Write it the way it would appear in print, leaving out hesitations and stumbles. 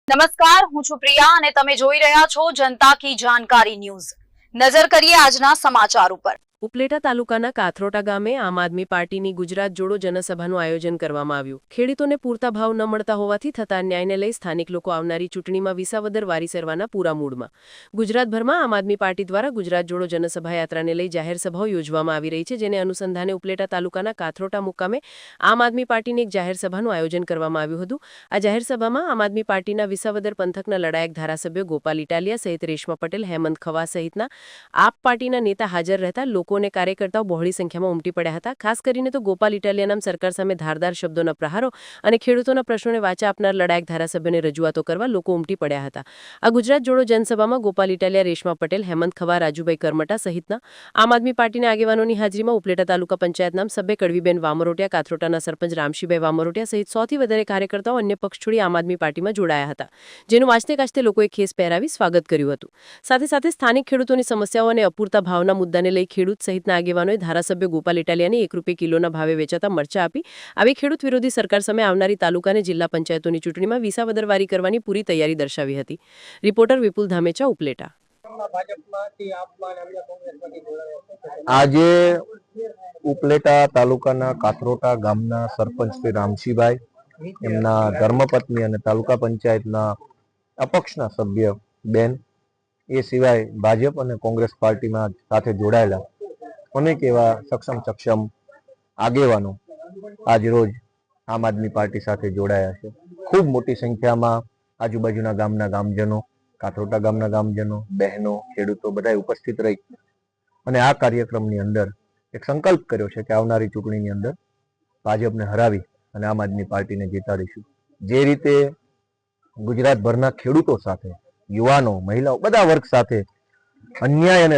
નમસ્કાર, હું છું પ્રિયા અને તમે જોઈ રહ્યા છો જનતા કી જાણકારી ન્યૂઝ। નજર કરીએ આજના સમાચાર ઉપર। ઉપલેટા તાલુકાના કાથરોટા ગામે આમ આદમી પાર્ટીની ગુજરાત જોડો જનસભાનું આયોજન કરવામાં આવ્યું। ખેડૂતોને પૂરતા ભાવ ન મળતા હોવાથી થતા ન્યાયને લઈ સ્થાનિક લોકો આવનારી ચૂંટણીમાં વિસાવદર વારી સરવાના પૂરા મૂડમાં। ગુજરાતભરમાં આમ આદમી પાર્ટી દ્વારા ગુજરાત જોડો જનસભા યાત્રાને લઈ જાહેર સભાઓ યોજવામાં આવી રહી છે, જેને અનુસંધાને ઉપલેટા તાલુકાના કાથરોટા મુકામે આમ આદમી પાર્ટીની એક જાહેર સભાનું આયોજન કરવામાં આવ્યું હતું। આ જાહેર સભામાં આમ આદમી પાર્ટીના વિસાવદર પંથકના લડાયક ધારાસભ્ય ગોપાલ ઇટાલિયા સહિત રેશમા પટેલ, હેમંત ખવા સહિતના આપ પાર્ટીના નેતા હાજર રહેતા અને કાર્યકર્તાઓ બહોળી સંખ્યામાં ઉમટી પડ્યા હતા। ખાસ કરીને તો ગોપાલ ઇટાલિયાના સરકાર સામે ધારદાર શબ્દોના પ્રહારો અને ખેડૂતોના પ્રશ્નોને વાચા આપનાર લડાયક ધારાસભ્યોને રજૂઆતો કરવા લોકો ઉમટી પડ્યા હતા। આ ગુજરાત જોડો જનસભામાં ગોપાલ ઇટાલિયા, રેશમા પટેલ, હેમંત ખવા, રાજુભાઈ કરમટા સહિતના આમ આદમી પાર્ટીના આગેવાનોની હાજરીમાં ઉપલેટા તાલુકા પંચાયતના સભ્ય કડવીબેન વામરોટિયા, કાથરોટાના સરપંચ રામશીભાઈ વામરોટિયા સહિત 100થી વધારે કાર્યકર્તાઓ અન્ય પક્ષ છોડી આમ આદમી પાર્ટીમાં જોડાયા હતા, જેનું વાંચતે ગાજતે લોકોએ ખેસ પહેરાવી સ્વાગત કર્યું હતું। સાથે સાથે સ્થાનિક ખેડૂતોની સમસ્યાઓ અને અપૂરતા ભાવના મુદ્દાને લઈ ખેડૂત સહિતના આગેવાનોએ ધારાસભ્ય ગોપાલ ઇટાલિયાને ₹1 કિલોના ભાવે વેચાતા મરચા આપી આવી ખેડૂત વિરોધી સરકાર સામે આવનારી તાલુકા અને જિલ્લા પંચાયતોની ચૂંટણીમાં વિસાવદરવારી કરવાની પૂરી તૈયારી દર્શાવી હતી। રિપોર્ટર વિપુલ ધામેચા, ઉપલેટા। આજે ઉપલેટા તાલુકાના કાથરોટા ગામના સરપંચ શ્રી રામશીભાઈ, એમના ધર્મપત્ની અને તાલુકા પંચાયતના અપક્ષના સભ્ય બેન, એ સિવાય ભાજપ અને કોંગ્રેસ પાર્ટીમાં સાથે જોડાયેલા અનેક એવા સક્ષમ આગેવાનો આજરોજ આમ આદમી પાર્ટી સાથે જોડાયા છે। ખૂબ મોટી સંખ્યામાં આજુબાજુના ગામના ગામજનો, કાથરોટા ગામના ગામજનો, બહેનો, ખેડૂતો બધા ઉપસ્થિત રહી અને આ કાર્યક્રમની અંદર એક સંકલ્પ કર્યો છે કે આવનારી ચૂંટણીની અંદર ભાજપને હરાવી અને આમ આદમી પાર્ટીને જીતાડીશું। જે રીતે ગુજરાતભરના ખેડૂતો સાથે, યુવાનો, મહિલાઓ, બધા વર્ગ સાથે અન્યાય અને